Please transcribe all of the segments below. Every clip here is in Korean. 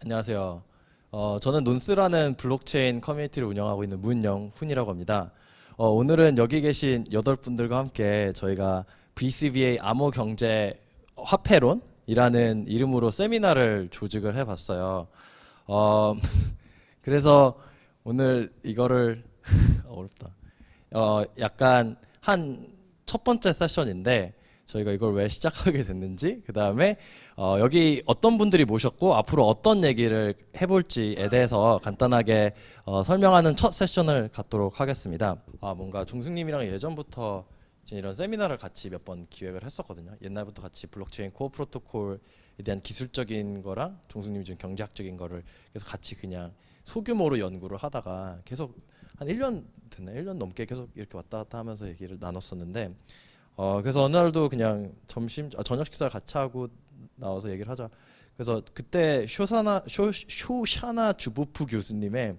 안녕하세요. 저는 논스라는 블록체인 커뮤니티를 운영하고 있는 문영훈이라고 합니다. 오늘은 여기 계신 8분들과 함께 저희가 VCBA 암호 경제 화폐론이라는 이름으로 세미나를 조직을 해봤어요. 어, 그래서 오늘 이거를 어렵다. 약간 한 첫 번째 세션인데 저희가 이걸 왜 시작하게 됐는지, 그 다음에 여기 어떤 분들이 모셨고 앞으로 어떤 얘기를 해볼지에 대해서 간단하게 설명하는 첫 세션을 갖도록 하겠습니다. 뭔가 종승님이랑 예전부터 이제 이런 세미나를 같이 몇 번 기획을 했었거든요. 옛날부터 같이 블록체인 코어 프로토콜에 대한 기술적인 거랑 종승님이 좀 경제학적인 거를 계속 같이 그냥 소규모로 연구를 하다가 계속 한 1년 됐나? 1년 넘게 계속 이렇게 왔다 갔다 하면서 얘기를 나눴었는데 그래서 어느 날도 그냥 저녁 식사를 같이 하고 나와서 얘기를 하자. 그래서 그때 쇼샤나 주보프 교수님의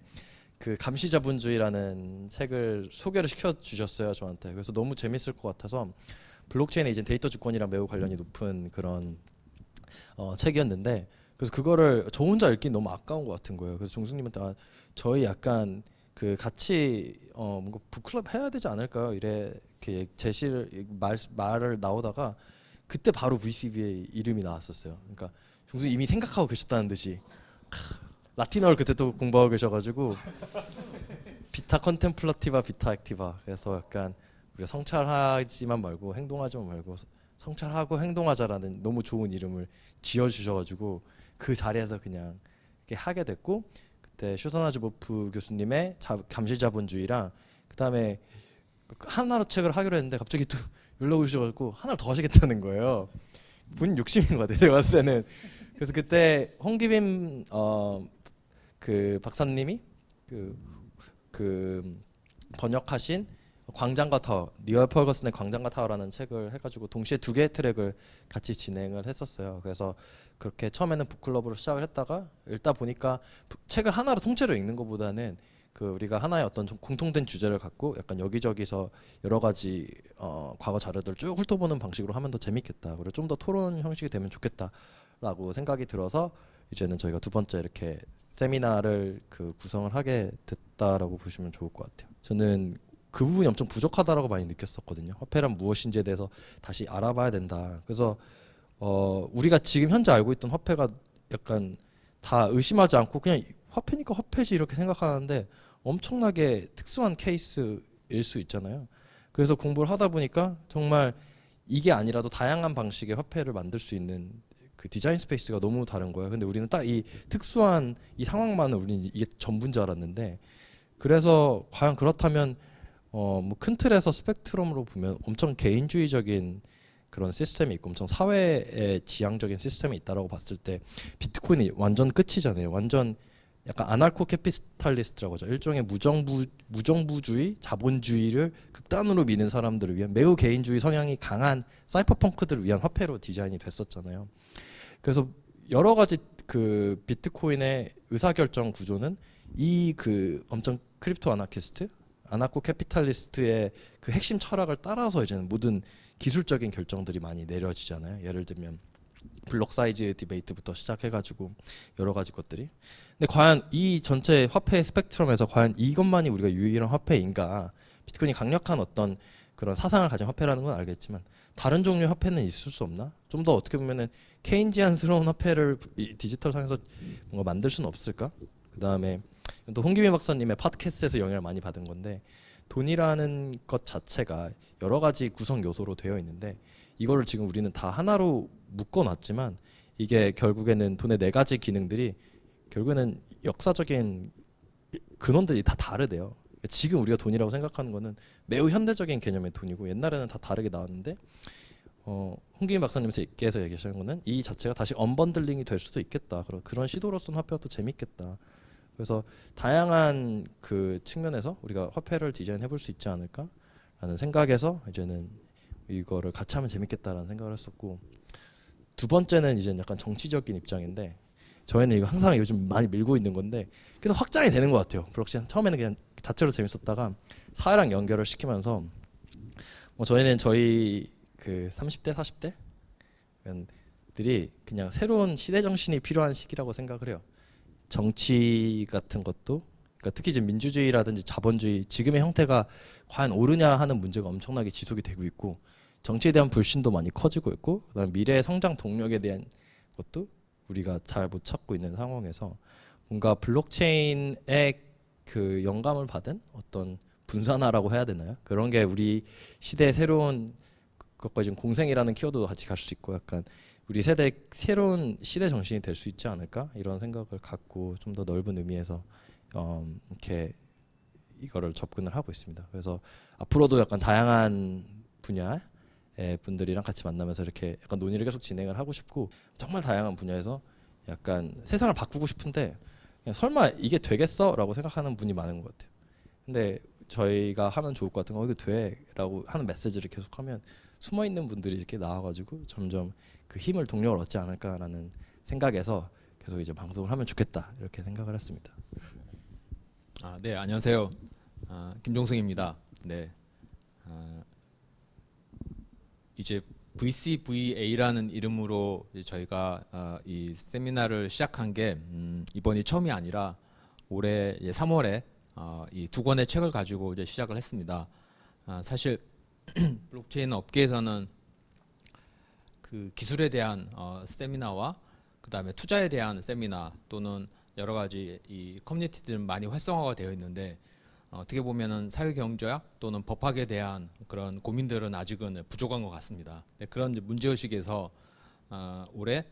그 감시자본주의라는 책을 소개를 시켜 주셨어요, 저한테. 그래서 너무 재밌을 것 같아서 블록체인에 이제 데이터 주권이랑 매우 관련이 높은 그런 책이었는데, 그래서 그거를 저 혼자 읽기 너무 아까운 것 같은 거예요. 그래서 종수님한테 저희 약간 그 같이 뭔가 북클럽 해야 되지 않을까요? 이렇게 제시를 말을 나오다가 그때 바로 VCBA 이름이 나왔었어요. 그러니까 종수 이미 생각하고 계셨다는 듯이 라틴어를 그때 또 공부하고 계셔가지고 비타 컨템플라티바 비타 액티바. 그래서 약간 우리가 성찰하지만 말고 행동하지만 말고 성찰하고 행동하자라는 너무 좋은 이름을 지어주셔가지고 그 자리에서 그냥 이렇게 하게 됐고, 그때 슈사나 주보프 교수님의 감실자본주의랑 그 다음에 하나로 책을 하기로 했는데 갑자기 또 연락을 주셔가지고 하나를 더 하시겠다는 거예요. 본인 욕심인 것 같아요, 제가 봤을 때는. 그래서 그때 홍기빈 그 박사님이 그 번역하신 광장과 타워, 리얼 펄거슨의 광장과 타워라는 책을 해가지고 동시에 두 개의 트랙을 같이 진행을 했었어요. 그래서 그렇게 처음에는 북클럽으로 시작을 했다가 읽다 보니까 책을 하나로 통째로 읽는 것보다는 그 우리가 하나의 어떤 좀 공통된 주제를 갖고 약간 여기저기서 여러 가지 과거 자료들 쭉 훑어보는 방식으로 하면 더 재밌겠다. 그리고 좀 더 토론 형식이 되면 좋겠다라고 생각이 들어서 이제는 저희가 두 번째 이렇게 세미나를 그 구성을 하게 됐다라고 보시면 좋을 것 같아요. 저는 그 부분이 엄청 부족하다라고 많이 느꼈었거든요. 화폐란 무엇인지에 대해서 다시 알아봐야 된다. 그래서 우리가 지금 현재 알고 있던 화폐가 약간 다 의심하지 않고 그냥 화폐니까 화폐지 이렇게 생각하는데 엄청나게 특수한 케이스일 수 있잖아요. 그래서 공부를 하다 보니까 정말 이게 아니라도 다양한 방식의 화폐를 만들 수 있는 그 디자인 스페이스가 너무 다른 거예요. 근데 우리는 딱 이 특수한 이 상황만은 우리는 이게 전부인 줄 알았는데, 그래서 과연 그렇다면 뭐 큰 틀에서 스펙트럼으로 보면 엄청 개인주의적인 그런 시스템이 있고 엄청 사회의 지향적인 시스템이 있다라고 봤을 때 비트코인이 완전 끝이잖아요. 완전 약간 아나코 캐피탈리스트라고 하죠. 일종의 무정부주의, 자본주의를 극단으로 미는 사람들을 위한 매우 개인주의 성향이 강한 사이퍼펑크들을 위한 화폐로 디자인이 됐었잖아요. 그래서 여러 가지 그 비트코인의 의사결정 구조는 이 그 엄청 크립토 아나키스트, 아나코 캐피탈리스트의 그 핵심 철학을 따라서 이제는 모든 기술적인 결정들이 많이 내려지잖아요. 예를 들면 블록 사이즈 디베이트부터 시작해가지고 여러 가지 것들이. 근데 과연 이 전체 화폐 스펙트럼에서 과연 이것만이 우리가 유일한 화폐인가? 비트코인이 강력한 어떤 그런 사상을 가진 화폐라는 건 알겠지만 다른 종류의 화폐는 있을 수 없나? 좀 더 어떻게 보면은 케인지안스러운 화폐를 디지털 상에서 뭔가 만들 수는 없을까? 그 다음에 또 홍기민 박사님의 팟캐스트에서 영향을 많이 받은 건데, 돈이라는 것 자체가 여러 가지 구성 요소로 되어 있는데 이거를 지금 우리는 다 하나로 묶어놨지만 이게 결국에는 돈의 네 가지 기능들이 결국에는 역사적인 근원들이 다 다르대요. 지금 우리가 돈이라고 생각하는 거는 매우 현대적인 개념의 돈이고 옛날에는 다 다르게 나왔는데 홍기민 박사님께서 얘기하시는 거는 이 자체가 다시 언번들링이 될 수도 있겠다. 그런 시도로서는 화폐가 또 재밌겠다. 그래서 다양한 그 측면에서 우리가 화폐를 디자인해 볼 수 있지 않을까라는 생각에서 이제는 이거를 같이 하면 재밌겠다라는 생각을 했었고, 두 번째는 이제 약간 정치적인 입장인데 저희는 이거 항상 요즘 많이 밀고 있는 건데 계속 확장이 되는 것 같아요. 블록체인 처음에는 그냥 자체로 재밌었다가 사회랑 연결을 시키면서 뭐 저희는 저희 그 30대 40대 들이 그냥 새로운 시대 정신이 필요한 시기라고 생각을 해요. 정치 같은 것도, 그러니까 특히 지금 민주주의라든지 자본주의 지금의 형태가 과연 옳으냐 하는 문제가 엄청나게 지속이 되고 있고, 정치에 대한 불신도 많이 커지고 있고, 그다음 미래의 성장 동력에 대한 것도 우리가 잘 못 찾고 있는 상황에서 뭔가 블록체인의 그 영감을 받은 어떤 분산화라고 해야 되나요? 그런 게 우리 시대의 새로운 그것과 지금 공생이라는 키워드도 같이 갈 수 있고, 약간 우리 세대 새로운 시대 정신이 될 수 있지 않을까 이런 생각을 갖고 좀 더 넓은 의미에서 이렇게 이거를 접근을 하고 있습니다. 그래서 앞으로도 약간 다양한 분야의 분들이랑 같이 만나면서 이렇게 약간 논의를 계속 진행을 하고 싶고, 정말 다양한 분야에서 약간 세상을 바꾸고 싶은데 그냥 설마 이게 되겠어? 라고 생각하는 분이 많은 것 같아요. 근데 저희가 하면 좋을 것 같은 거, 이게 돼? 라고 하는 메시지를 계속하면 숨어있는 분들이 이렇게 나와가지고 점점 그 힘을, 동력을 얻지 않을까라는 생각에서 계속 이제 방송을 하면 좋겠다 이렇게 생각을 했습니다. 네, 안녕하세요. 김종승입니다. 네, 이제 VCVA라는 이름으로 이제 저희가 이 세미나를 시작한 게 이번이 처음이 아니라 올해 이제 3월에 이 두 권의 책을 가지고 이제 시작을 했습니다. 사실 블록체인 업계에서는 그 기술에 대한 세미나와 그 다음에 투자에 대한 세미나 또는 여러 가지 이 커뮤니티들은 많이 활성화가 되어 있는데, 어떻게 보면은 사회경제학 또는 법학에 대한 그런 고민들은 아직은 부족한 것 같습니다. 네, 그런 문제의식에서 올해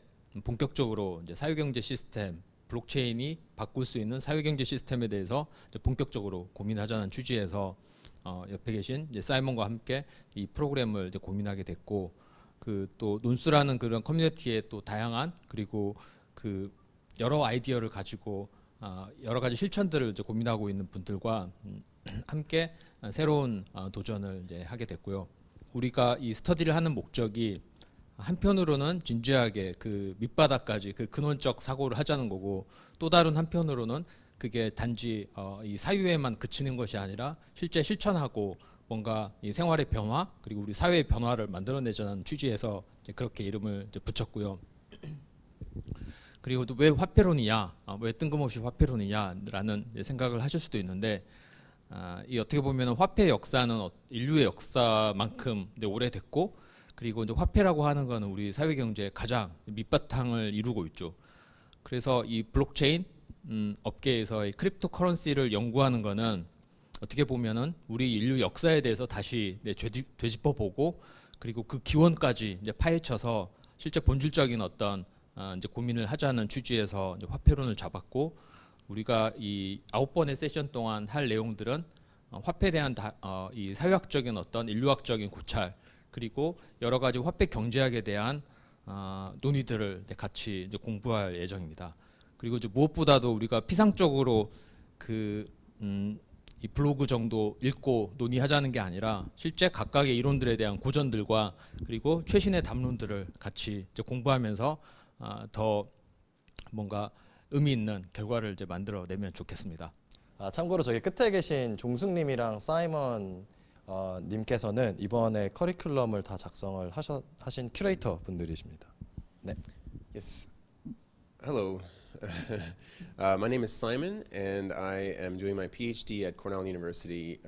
본격적으로 이제 사회경제 시스템, 블록체인이 바꿀 수 있는 사회경제 시스템에 대해서 이제 본격적으로 고민하자는 취지에서 옆에 계신 이제 사이먼과 함께 이 프로그램을 이제 고민하게 됐고, 그 또 논수라는 그런 커뮤니티의 또 다양한 그리고 그 여러 아이디어를 가지고 여러 가지 실천들을 이제 고민하고 있는 분들과 함께 새로운 도전을 이제 하게 됐고요. 우리가 이 스터디를 하는 목적이 한편으로는 진지하게 그 밑바닥까지 그 근원적 사고를 하자는 거고, 또 다른 한편으로는 그게 단지 이 사유에만 그치는 것이 아니라 실제 실천하고 뭔가 이 생활의 변화 그리고 우리 사회의 변화를 만들어내자는 취지에서 이제 그렇게 이름을 이제 붙였고요. 그리고 또 왜 화폐론이냐, 왜 뜬금없이 화폐론이냐라는 생각을 하실 수도 있는데, 이 어떻게 보면 화폐 역사는 인류의 역사만큼 오래됐고, 그리고 이제 화폐라고 하는 거는 우리 사회 경제의 가장 밑바탕을 이루고 있죠. 그래서 이 블록체인 업계에서 이 크립토 커런시를 연구하는 거는 어떻게 보면은 우리 인류 역사에 대해서 다시 되짚어 보고, 그리고 그 기원까지 이제 파헤쳐서 실제 본질적인 어떤 이제 고민을 하자는 취지에서 이제 화폐론을 잡았고, 우리가 이 9번의 세션 동안 할 내용들은 화폐에 대한 이 사회학적인 어떤 인류학적인 고찰, 그리고 여러 가지 화폐 경제학에 대한 논의들을 이제 같이 이제 공부할 예정입니다. 그리고 이제 무엇보다도 우리가 피상적으로 이 블로그 정도 읽고 논의하자는 게 아니라 실제 각각의 이론들에 대한 고전들과 그리고 최신의 담론들을 같이 이제 공부하면서 더 뭔가 의미 있는 결과를 이제 만들어내면 좋겠습니다. 참고로 저기 끝에 계신 종승님이랑 사이먼 님께서는 이번에 커리큘럼을 다 작성을 하신 큐레이터 분들이십니다. 네. Yes. Hello. My name is Simon, and I am doing my PhD at Cornell University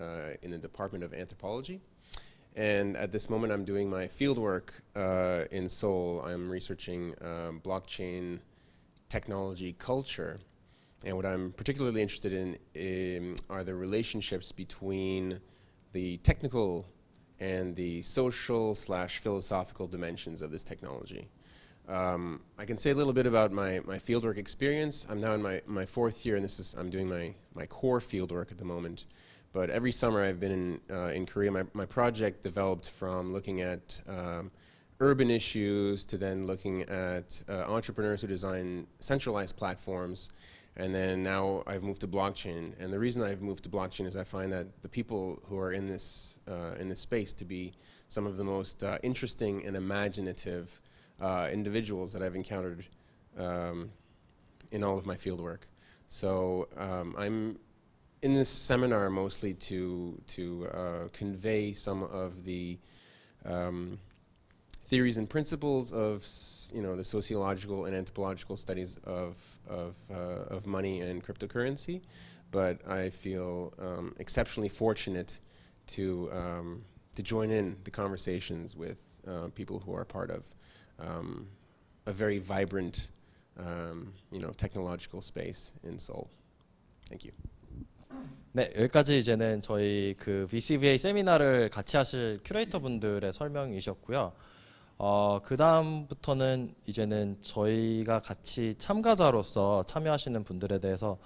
in the Department of Anthropology. And at this moment, I'm doing my fieldwork in Seoul. I'm researching blockchain technology culture. And what I'm particularly interested in are the relationships between the technical and the social/philosophical dimensions of this technology. I can say a little bit about my fieldwork experience. I'm now in my fourth year, and I'm doing my core fieldwork at the moment. But every summer I've been in Korea. My project developed from looking at urban issues to then looking at entrepreneurs who design centralized platforms. And then now I've moved to blockchain. And the reason I've moved to blockchain is I find that the people who are in this space to be some of the most interesting and imaginative individuals that I've encountered in all of my fieldwork. So I'm in this seminar mostly to convey some of the theories and principles of the sociological and anthropological studies of money and cryptocurrency, but I feel exceptionally fortunate to join in the conversations with people who are part of a very vibrant technological space in Seoul. Thank you. 네, 여기까지 이제는 저희 그 VCVA 세미나를 같이 하실 큐레이터 분들의 설명이셨고요. 그 다음부터는 이제는 저희가 같이 참가자로서 참여하시는 분들에 대해서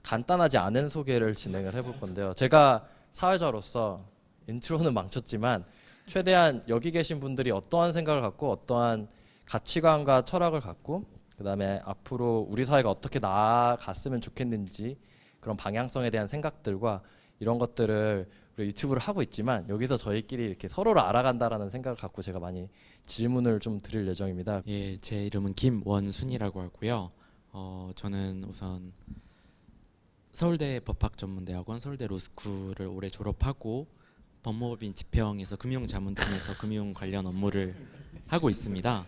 간단하지 않은 소개를 진행을 해볼 건데요. 제가 사회자로서 인트로는 망쳤지만 최대한 여기 계신 분들이 어떠한 생각을 갖고 어떠한 가치관과 철학을 갖고 그 다음에 앞으로 우리 사회가 어떻게 나아갔으면 좋겠는지 그런 방향성에 대한 생각들과 이런 것들을 우리 유튜브를 하고 있지만 여기서 저희끼리 이렇게 서로를 알아간다라는 생각을 갖고 제가 많이 질문을 좀 드릴 예정입니다. 예, 제 이름은 김원순이라고 하고요. 저는 우선 서울대 법학전문대학원, 서울대 로스쿨을 올해 졸업하고 법무법인 지평에서 금융자문팀에서 금융 관련 업무를 하고 있습니다.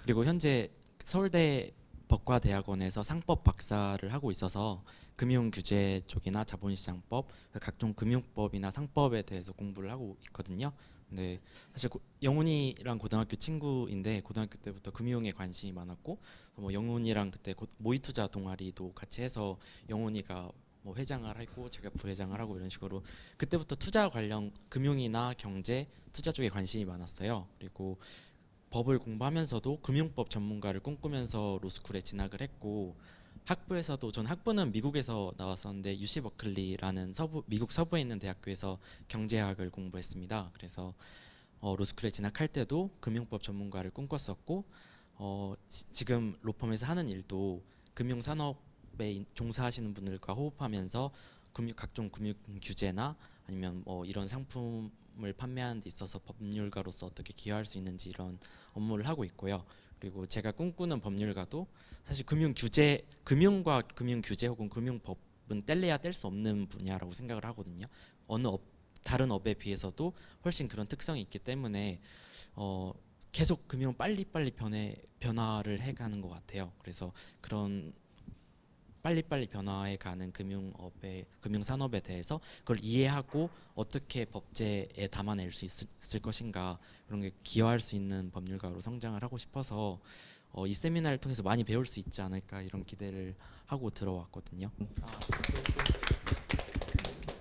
그리고 현재 서울대 법과대학원에서 상법 박사를 하고 있어서 금융규제 쪽이나 자본시장법, 각종 금융법이나 상법에 대해서 공부를 하고 있거든요. 근데 사실 영훈이랑 고등학교 친구인데 고등학교 때부터 금융에 관심이 많았고 영훈이랑 그때 모의투자 동아리도 같이 해서 영훈이가 회장을 하고 제가 부회장을 하고 이런 식으로 그때부터 투자 관련 금융이나 경제, 투자 쪽에 관심이 많았어요. 그리고 법을 공부하면서도 금융법 전문가를 꿈꾸면서 로스쿨에 진학을 했고 학부에서도 전 학부는 미국에서 나왔었는데 UC 버클리라는 미국 서부에 있는 대학교에서 경제학을 공부했습니다. 그래서 로스쿨에 진학할 때도 금융법 전문가를 꿈꿨었고 지금 로펌에서 하는 일도 금융산업에 종사하시는 분들과 호흡하면서 각종 금융 규제나 아니면 이런 상품을 판매하는 데 있어서 법률가로서 어떻게 기여할 수 있는지 이런 업무를 하고 있고요. 그리고 제가 꿈꾸는 법률가도 사실 금융과 금융규제 혹은 금융법은 뗄래야 뗄 수 없는 분야라고 생각을 하거든요. 다른 업에 비해서도 훨씬 그런 특성이 있기 때문에 계속 금융은 빨리빨리 변화를 해가는 것 같아요. 그래서 그런 빨리빨리 변화해가는 금융산업에 대해서 그걸 이해하고 어떻게 법제에 담아낼 수 있을 것인가 그런 게 기여할 수 있는 법률가로 성장을 하고 싶어서 이 세미나를 통해서 많이 배울 수 있지 않을까 이런 기대를 하고 들어왔거든요.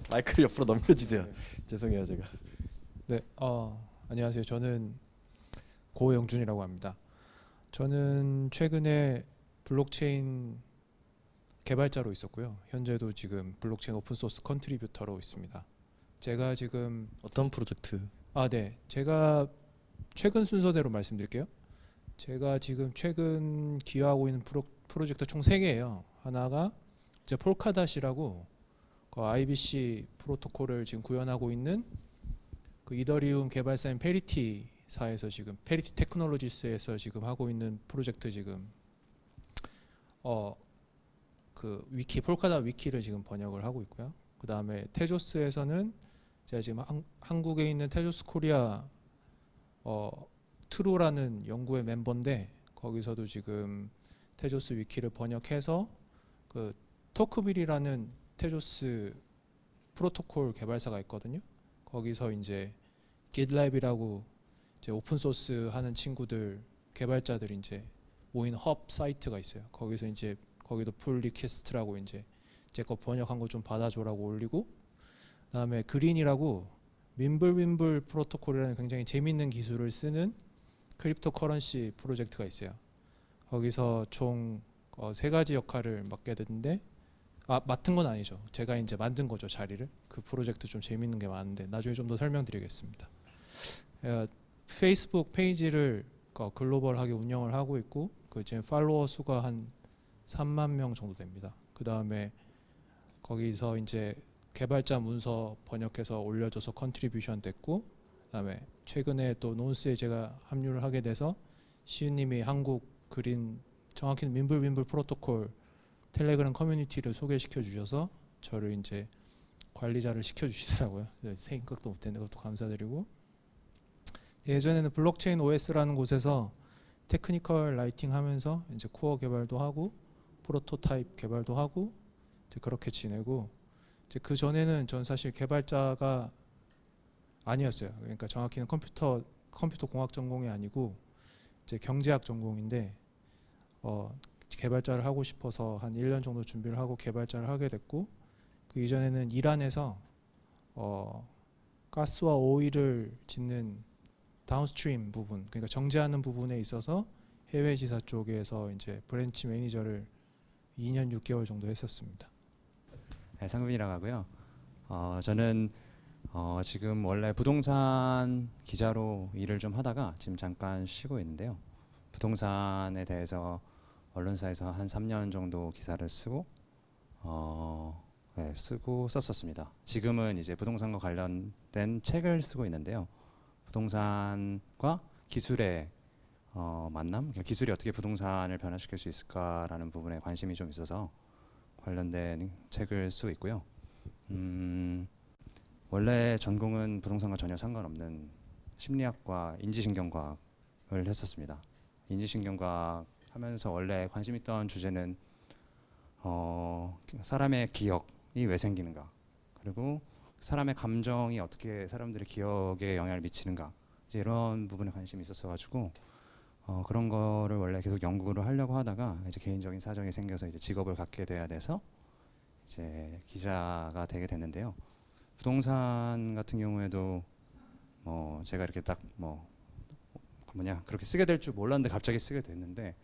마이크를 옆으로 넘겨주세요. 죄송해요 제가. 네, 안녕하세요. 저는 고영준이라고 합니다. 저는 최근에 블록체인 개발자로 있었고요. 현재도 지금 블록체인 오픈소스 컨트리뷰터로 있습니다. 제가 지금 어떤 프로젝트? 네, 제가 최근 순서대로 말씀드릴게요. 제가 지금 최근 기여하고 있는 프로젝트 총 3개예요. 하나가 이제 폴카닷이라고 그 IBC 프로토콜을 지금 구현하고 있는 그 이더리움 개발사인 페리티사에서 지금 페리티 테크놀로지스에서 지금 하고 있는 프로젝트 지금 그 위키 폴카닷 위키를 지금 번역을 하고 있고요. 그 다음에 테조스에서는 제가 지금 한국에 있는 테조스 코리아 트로라는 연구의 멤버인데 거기서도 지금 테조스 위키를 번역해서 그 토크빌이라는 테조스 프로토콜 개발사가 있거든요. 거기서 이제 GitLab이라고 이제 오픈 소스 하는 친구들 개발자들이 이제 모인 헙 사이트가 있어요. 거기서 이제 거기도 풀 리퀘스트라고 이제 제 거 번역한 거 좀 받아줘라고 올리고, 그다음에 그린이라고 윈블 프로토콜이라는 굉장히 재밌는 기술을 쓰는 크립토 커런시 프로젝트가 있어요. 거기서 총 3가지 역할을 맡게 됐는데, 맡은 건 아니죠. 제가 이제 만든 거죠, 자리를. 그 프로젝트 좀 재밌는 게 많은데 나중에 좀 더 설명드리겠습니다. 페이스북 페이지를 글로벌하게 운영을 하고 있고, 그 지금 팔로워 수가 한 3만 명 정도 됩니다. 그 다음에 거기서 이제 개발자 문서 번역해서 올려줘서 컨트리뷰션 됐고, 그다음에 최근에 또 논스에 제가 합류를 하게 돼서 시은님이 한국 그린, 정확히는 윈블 프로토콜 텔레그램 커뮤니티를 소개시켜 주셔서 저를 이제 관리자를 시켜 주시더라고요. 생각도 못했는데 그것도 감사드리고, 예전에는 블록체인 OS라는 곳에서 테크니컬 라이팅 하면서 이제 코어 개발도 하고 프로토타입 개발도 하고 이제 그렇게 지내고, 이제 그 전에는 전 사실 개발자가 아니었어요. 그러니까 정확히는 컴퓨터 공학 전공이 아니고 이제 경제학 전공인데, 개발자를 하고 싶어서 한 1년 정도 준비를 하고 개발자를 하게 됐고, 그 이전에는 이란에서 가스와 오일을 짓는 다운스트림 부분, 그러니까 정제하는 부분에 있어서 해외 지사 쪽에서 이제 브랜치 매니저를 2년 6개월 정도 했었습니다. 네, 상근이라고 하고요. 저는 지금 원래 부동산 기자로 일을 좀 하다가 지금 잠깐 쉬고 있는데요. 부동산에 대해서 언론사에서 한 3년 정도 기사를 쓰고 썼었습니다. 지금은 이제 부동산과 관련된 책을 쓰고 있는데요. 부동산과 기술의 만남, 그러니까 기술이 어떻게 부동산을 변화시킬 수 있을까라는 부분에 관심이 좀 있어서 관련된 책을 쓰고 있고요. 원래 전공은 부동산과 전혀 상관없는 심리학과 인지신경과학을 했었습니다. 인지신경과학 하면서 원래 관심 있던 주제는 사람의 기억이 왜 생기는가, 그리고 사람의 감정이 어떻게 사람들의 기억에 영향을 미치는가, 이제 이런 부분에 관심이 있었어가지고 그런 거를 원래 계속 연구를 하려고 하다가 이제 개인적인 사정이 생겨서 이제 직업을 갖게 돼야 돼서 이제 기자가 되게 됐는데요. 부동산 같은 경우에도 제가 이렇게 딱 그렇게 쓰게 될 줄 몰랐는데 갑자기 쓰게 됐는데,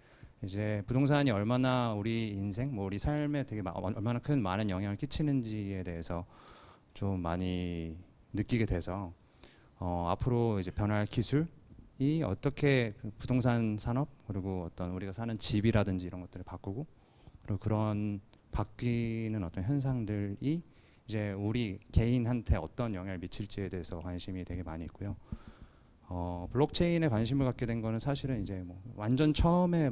이제 부동산이 얼마나 우리 인생, 우리 삶에 되게 얼마나 큰 많은 영향을 끼치는지에 대해서 좀 많이 느끼게 돼서 앞으로 이제 변할 기술이 어떻게 그 부동산 산업, 그리고 어떤 우리가 사는 집이라든지 이런 것들을 바꾸고, 그리고 그런 바뀌는 어떤 현상들이 이제 우리 개인한테 어떤 영향을 미칠지에 대해서 관심이 되게 많이 있고요. 블록체인에 관심을 갖게 된 거는 사실은 이제 완전 처음에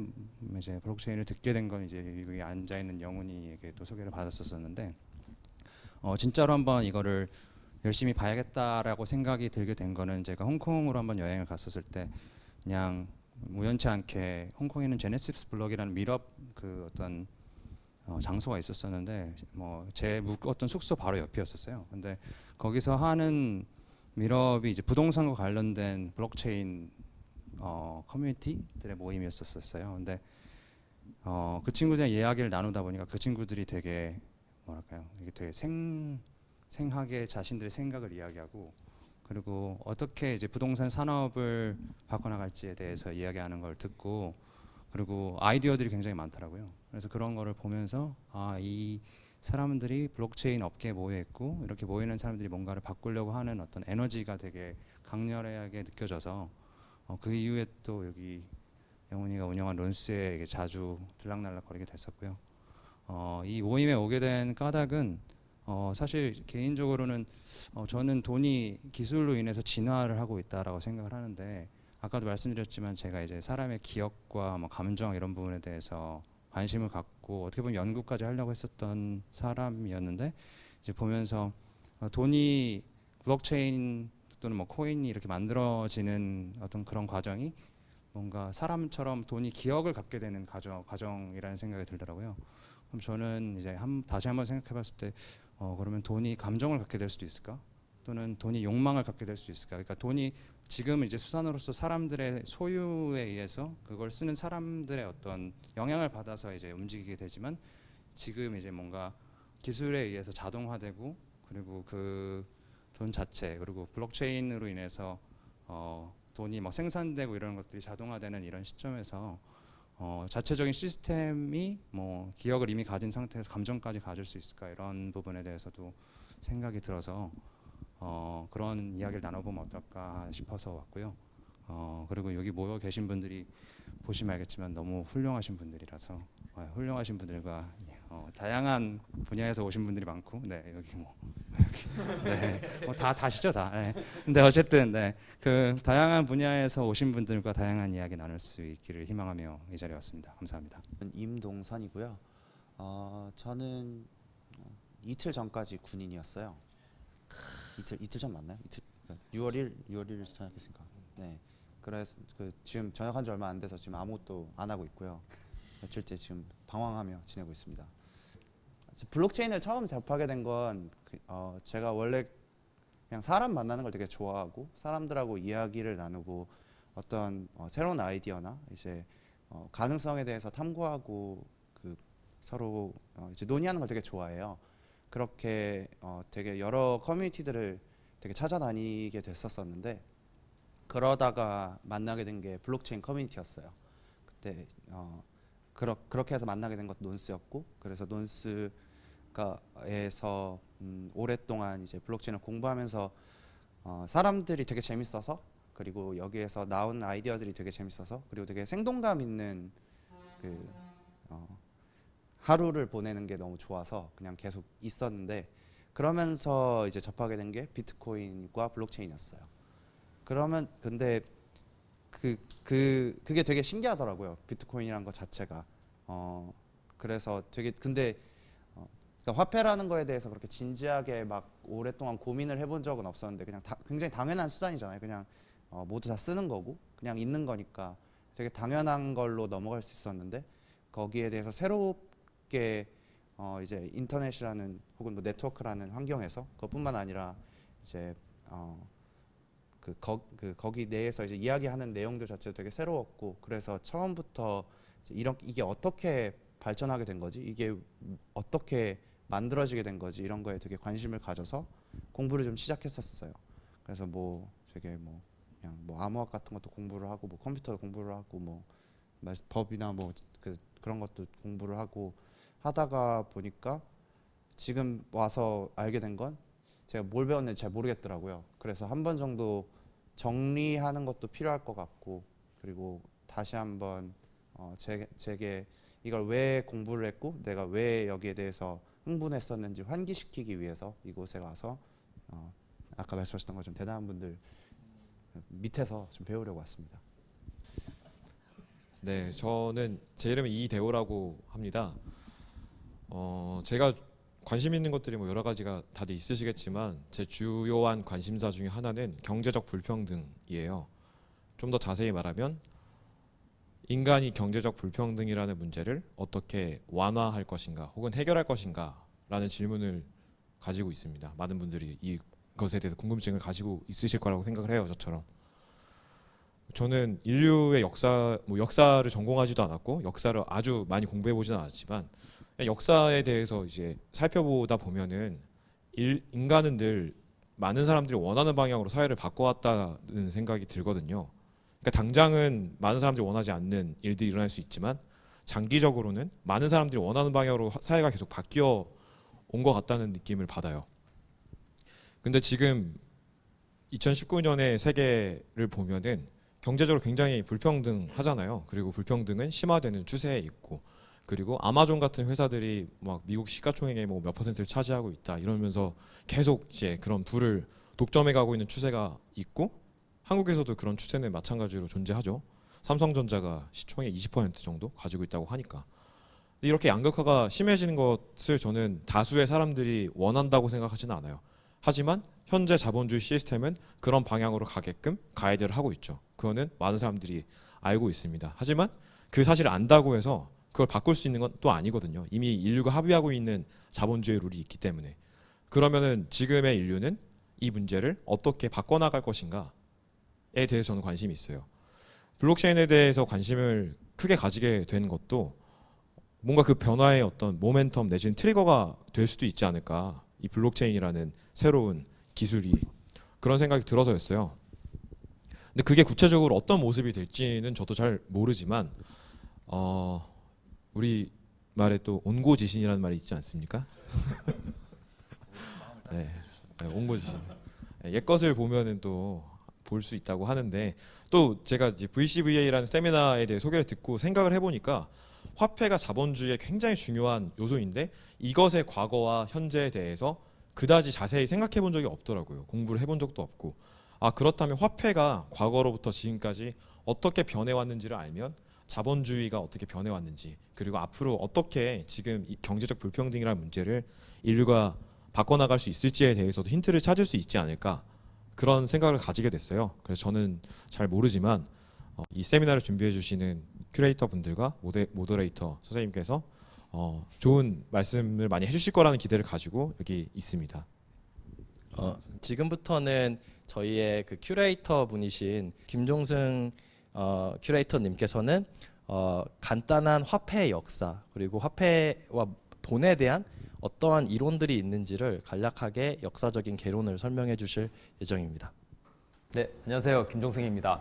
이제 블록체인을 듣게 된 건 이제 여기 앉아 있는 영훈이에게 또 소개를 받았었는데, 진짜로 한번 이거를 열심히 봐야겠다라고 생각이 들게 된 거는 제가 홍콩으로 한번 여행을 갔었을 때 그냥 우연치 않게 홍콩에는 제네시스 블럭이라는 미럽 그 어떤 장소가 있었었는데 제 묵었던 숙소 바로 옆이었었어요. 근데 거기서 하는 미럽이 이제 부동산과 관련된 블록체인 커뮤니티들의 모임이었었어요. 근데 그 친구들이랑 이야기를 나누다 보니까 그 친구들이 되게 이게 되게 생하게 자신들의 생각을 이야기하고, 그리고 어떻게 이제 부동산 산업을 바꿔나갈지에 대해서 이야기하는 걸 듣고, 그리고 아이디어들이 굉장히 많더라고요. 그래서 그런 거를 보면서 이 사람들이 블록체인 업계에 모여 있고, 이렇게 모이는 사람들이 뭔가를 바꾸려고 하는 어떤 에너지가 되게 강렬하게 느껴져서 그 이후에 또 여기 영훈이가 운영한 론스에 자주 들락날락거리게 됐었고요. 이 모임에 오게 된 까닭은 사실 개인적으로는 저는 돈이 기술로 인해서 진화를 하고 있다라고 생각을 하는데, 아까도 말씀드렸지만 제가 이제 사람의 기억과 감정 이런 부분에 대해서 관심을 갖고 어떻게 보면 연구까지 하려고 했었던 사람이었는데, 이제 보면서 돈이 블록체인 또는 코인이 이렇게 만들어지는 어떤 그런 과정이 뭔가 사람처럼 돈이 기억을 갖게 되는 과정이라는 생각이 들더라고요. 그럼 저는 이제 다시 한번 생각해봤을 때 그러면 돈이 감정을 갖게 될 수도 있을까? 또는 돈이 욕망을 갖게 될 수 있을까? 그러니까 돈이 지금 이제 수단으로서 사람들의 소유에 의해서 그걸 쓰는 사람들의 어떤 영향을 받아서 이제 움직이게 되지만, 지금 이제 뭔가 기술에 의해서 자동화되고, 그리고 그 돈 자체, 그리고 블록체인으로 인해서 돈이 생산되고 이런 것들이 자동화되는 이런 시점에서 자체적인 시스템이 기억을 이미 가진 상태에서 감정까지 가질 수 있을까, 이런 부분에 대해서도 생각이 들어서 그런 이야기를 나눠보면 어떨까 싶어서 왔고요. 그리고 여기 모여 계신 분들이 보시면 알겠지만 너무 훌륭하신 분들이라서 훌륭하신 분들과 다양한 분야에서 오신 분들이 많고, 네 여기 네, 다 다시죠 다. 네. 근데 어쨌든 그 다양한 분야에서 오신 분들과 다양한 이야기 나눌 수 있기를 희망하며 이 자리에 왔습니다. 감사합니다. 임동선이고요. 저는 이틀 전까지 군인이었어요. 이틀 전 맞나요? 6월 1일 전역했으니까 네. 그래서 지금 전역한 지 얼마 안 돼서 지금 아무것도 안 하고 있고요. 며칠째 지금 방황하며 지내고 있습니다. 블록체인을 처음 접하게 된 건 제가 원래 그냥 사람 만나는 걸 되게 좋아하고 사람들하고 이야기를 나누고 어떤 새로운 아이디어나 이제 가능성에 대해서 탐구하고 서로 이제 논의하는 걸 되게 좋아해요. 그렇게 되게 여러 커뮤니티들을 되게 찾아다니게 됐었었는데 그러다가 만나게 된 게 블록체인 커뮤니티였어요. 그때 그렇게 해서 만나게 된 것도 논스였고, 그래서 논스가에서 오랫동안 이제 블록체인을 공부하면서 사람들이 되게 재밌어서, 그리고 여기에서 나온 아이디어들이 되게 재밌어서, 그리고 되게 생동감 있는 하루를 보내는 게 너무 좋아서 그냥 계속 있었는데, 그러면서 이제 접하게 된 게 비트코인과 블록체인이었어요. 그러면 근데 그게 되게 신기하더라고요. 비트코인이란 것 자체가. 그래서 되게 그러니까 화폐라는 거에 대해서 그렇게 진지하게 막 오랫동안 고민을 해본 적은 없었는데, 그냥 굉장히 당연한 수단이잖아요. 그냥 모두 다 쓰는 거고 그냥 있는 거니까 되게 당연한 걸로 넘어갈 수 있었는데, 거기에 대해서 새롭게 이제 인터넷이라는 혹은 뭐 네트워크라는 환경에서 그것뿐만 아니라 이제 거기 내에서 이제 이야기하는 내용들 자체도 되게 새로웠고, 그래서 처음부터 이게 어떻게 발전하게 된 거지, 이게 어떻게 만들어지게 된 거지, 이런 거에 되게 관심을 가져서 공부를 좀 시작했었어요. 그래서 뭐 되게 그냥 암호학 같은 것도 공부를 하고, 뭐 컴퓨터 공부를 하고, 뭐 법이나 뭐 그런 것도 공부를 하고 하다가 보니까 지금 와서 알게 된 건 제가 뭘 배웠는지 잘 모르겠더라고요. 그래서 한 번 정도 정리하는 것도 필요할 것 같고, 그리고 다시 한번 제게 이걸 왜 공부를 했고 내가 왜 여기에 대해서 흥분했었는지 환기시키기 위해서 이곳에 와서 아까 말씀하셨던 것처럼 대단한 분들 밑에서 좀 배우려고 왔습니다. 네, 저는 제 이름은 이대호라고 합니다. 제가 관심 있는 것들이 뭐 여러 가지가 다들 있으시겠지만 제 주요한 관심사 중에 하나는 경제적 불평등이에요. 좀 더 자세히 말하면 인간이 경제적 불평등이라는 문제를 어떻게 완화할 것인가 혹은 해결할 것인가 라는 질문을 가지고 있습니다. 많은 분들이 이것에 대해서 궁금증을 가지고 있으실 거라고 생각을 해요. 저처럼. 저는 인류의 역사를 전공하지도 않았고 역사를 아주 많이 공부해 보진 않았지만 역사에 대해서 이제 살펴보다 보면은 인간은 늘 많은 사람들이 원하는 방향으로 사회를 바꿔왔다는 생각이 들거든요. 그러니까 당장은 많은 사람들이 원하지 않는 일들이 일어날 수 있지만 장기적으로는 많은 사람들이 원하는 방향으로 사회가 계속 바뀌어 온 것 같다는 느낌을 받아요. 근데 지금 2019년의 세계를 보면은 경제적으로 굉장히 불평등하잖아요. 그리고 불평등은 심화되는 추세에 있고, 그리고 아마존 같은 회사들이 막 미국 시가총액의 뭐 몇 퍼센트를 차지하고 있다 이러면서 계속 이제 그런 부를 독점해 가고 있는 추세가 있고, 한국에서도 그런 추세는 마찬가지로 존재하죠. 삼성전자가 시총의 20% 정도 가지고 있다고 하니까. 근데 이렇게 양극화가 심해지는 것을 저는 다수의 사람들이 원한다고 생각하지는 않아요. 하지만 현재 자본주의 시스템은 그런 방향으로 가게끔 가이드를 하고 있죠. 그거는 많은 사람들이 알고 있습니다. 하지만 그 사실을 안다고 해서 그걸 바꿀 수 있는 건 또 아니거든요. 이미 인류가 합의하고 있는 자본주의 룰이 있기 때문에. 그러면은 지금의 인류는 이 문제를 어떻게 바꿔나갈 것인가에 대해서 저는 관심이 있어요. 블록체인에 대해서 관심을 크게 가지게 된 것도 뭔가 그 변화의 어떤 모멘텀 내지는 트리거가 될 수도 있지 않을까. 이 블록체인이라는 새로운 기술이, 그런 생각이 들어서였어요. 근데 그게 구체적으로 어떤 모습이 될지는 저도 잘 모르지만 우리 말에 또 온고지신이라는 말이 있지 않습니까? 네, 온고지신. 옛것을 보면은 또 볼 수 있다고 하는데, 또 제가 이제 VCVA라는 세미나에 대해 소개를 듣고 생각을 해보니까 화폐가 자본주의의 굉장히 중요한 요소인데 이것의 과거와 현재에 대해서 그다지 자세히 생각해 본 적이 없더라고요. 공부를 해본 적도 없고. 아, 그렇다면 화폐가 과거로부터 지금까지 어떻게 변해왔는지를 알면 자본주의가 어떻게 변해왔는지, 그리고 앞으로 어떻게 지금 이 경제적 불평등이라는 문제를 인류가 바꿔나갈 수 있을지에 대해서도 힌트를 찾을 수 있지 않을까, 그런 생각을 가지게 됐어요. 그래서 저는 잘 모르지만 이 세미나를 준비해 주시는 큐레이터 분들과 모더레이터 선생님께서 좋은 말씀을 많이 해주실 거라는 기대를 가지고 여기 있습니다. 지금부터는 저희의 그 큐레이터 분이신 김종승 큐레이터님께서는 간단한 화폐의 역사 그리고 화폐와 돈에 대한 어떠한 이론들이 있는지를 간략하게 역사적인 개론을 설명해 주실 예정입니다. 네, 안녕하세요. 김종승입니다.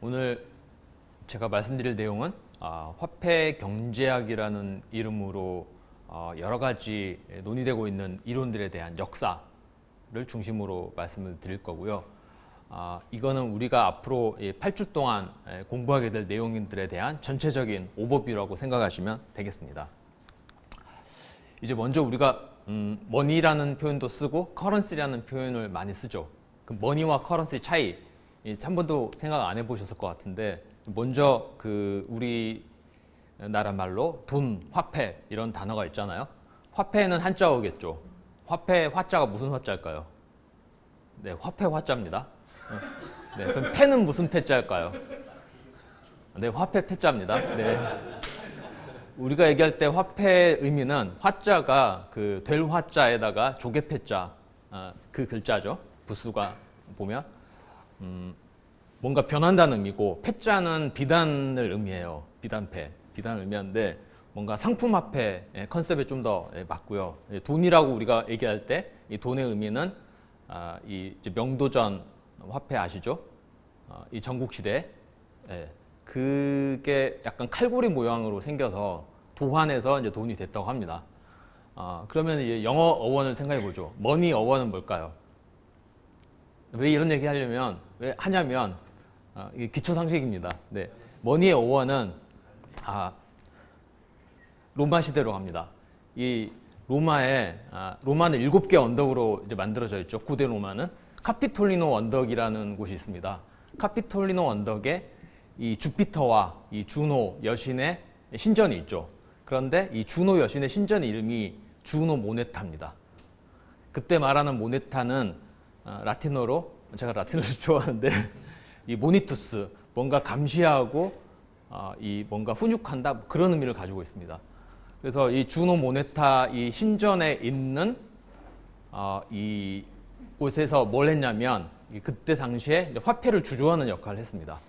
오늘 제가 말씀드릴 내용은 화폐 경제학이라는 이름으로 여러 가지 논의되고 있는 이론들에 대한 역사를 중심으로 말씀을 드릴 거고요. 이거는 우리가 앞으로 8주 동안 공부하게 될 내용들에 대한 전체적인 오버뷰라고 생각하시면 되겠습니다. 이제 먼저 우리가 머니라는 표현도 쓰고 커런시라는 표현을 많이 쓰죠. 그 머니와 커런시 차이 한 번도 생각 안 해보셨을 것 같은데 먼저 그 우리 나라 말로 돈, 화폐 이런 단어가 있잖아요. 화폐는 한자어겠죠. 화폐 화자가 무슨 화자일까요? 네, 화폐 화자입니다. 네, 그럼 패는 무슨 패자일까요? 네, 화폐 패자입니다. 네. 우리가 얘기할 때 화폐의 의미는 화자가 그 될 화자에다가 조개 패자 그 글자죠. 부수가 보면 뭔가 변한다는 의미고 패자는 비단을 의미해요. 비단패, 비단을 의미하는데 뭔가 상품화폐 컨셉에 좀 더 맞고요. 돈이라고 우리가 얘기할 때 이 돈의 의미는 이 명도전 화폐 아시죠? 이 전국시대 그게 약간 칼고리 모양으로 생겨서 도환해서 이제 돈이 됐다고 합니다. 그러면 이제 영어 어원을 생각해 보죠. 머니 어원은 뭘까요? 왜 이런 얘기 하려면 왜 하냐면 이게 기초 상식입니다. 네, 머니의 어원은 로마 시대로 갑니다. 이 로마는 7개 언덕으로 이제 만들어져 있죠. 고대 로마는 카피톨리노 언덕이라는 곳이 있습니다. 카피톨리노 언덕에 이 주피터와 이 주노 여신의 신전이 있죠. 그런데 이 주노 여신의 신전 이름이 주노 모네타입니다. 그때 말하는 모네타는 라틴어로 제가 라틴어를 좋아하는데 이 모니투스 뭔가 감시하고 이 뭔가 훈육한다 그런 의미를 가지고 있습니다. 그래서 이 주노 모네타 이 신전에 있는 이 곳에서 뭘 했냐면 그때 당시에 이제 화폐를 주조하는 역할을 했습니다.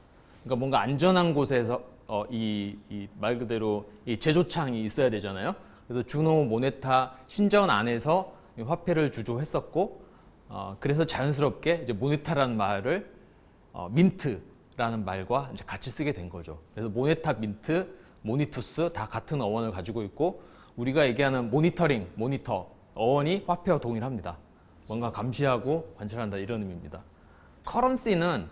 그러니까 뭔가 안전한 곳에서 이 말 그대로 이 제조창이 있어야 되잖아요. 그래서 주노 모네타 신전 안에서 이 화폐를 주조했었고, 그래서 자연스럽게 이제 모네타라는 말을 민트라는 말과 이제 같이 쓰게 된 거죠. 그래서 모네타, 민트, 모니투스 다 같은 어원을 가지고 있고, 우리가 얘기하는 모니터링, 모니터 어원이 화폐와 동일합니다. 뭔가 감시하고 관찰한다 이런 의미입니다. 커런시는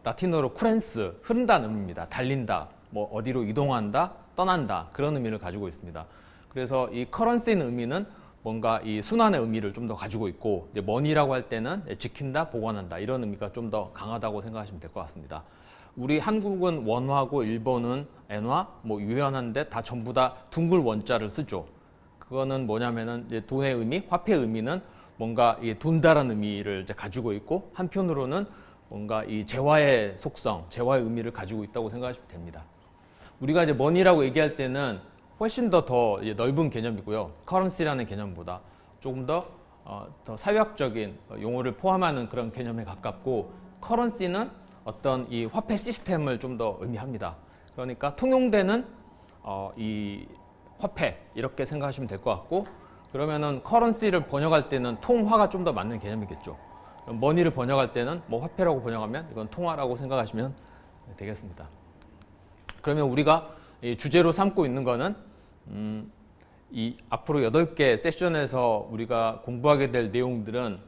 라틴어로 쿠렌스, 흐른다는 의미입니다. 달린다, 뭐 어디로 이동한다, 떠난다 그런 의미를 가지고 있습니다. 그래서 이 커런시는 의미는 뭔가 이 순환의 의미를 좀 더 가지고 있고, 이제 머니라고 할 때는 지킨다, 보관한다 이런 의미가 좀 더 강하다고 생각하시면 될 것 같습니다. 우리 한국은 원화고 일본은 엔화, 뭐 유연한데 다 전부 다 둥글 원자를 쓰죠. 그거는 뭐냐면은 이제 돈의 의미, 화폐의 의미는 뭔가 이 돈다라는 의미를 이제 가지고 있고, 한편으로는 뭔가 이 재화의 속성, 재화의 의미를 가지고 있다고 생각하시면 됩니다. 우리가 이제 머니라고 얘기할 때는 훨씬 더 넓은 개념이고요. 커런시라는 개념보다 조금 더 사회학적인 용어를 포함하는 그런 개념에 가깝고, 커런시는 어떤 이 화폐 시스템을 좀 더 의미합니다. 그러니까 통용되는 이 화폐 이렇게 생각하시면 될 것 같고, 그러면은 커런시를 번역할 때는 통화가 좀 더 맞는 개념이겠죠. 머니를 번역할 때는 뭐 화폐라고 번역하면 이건 통화라고 생각하시면 되겠습니다. 그러면 우리가 이 주제로 삼고 있는 거는 이 앞으로 8개 세션에서 우리가 공부하게 될 내용들은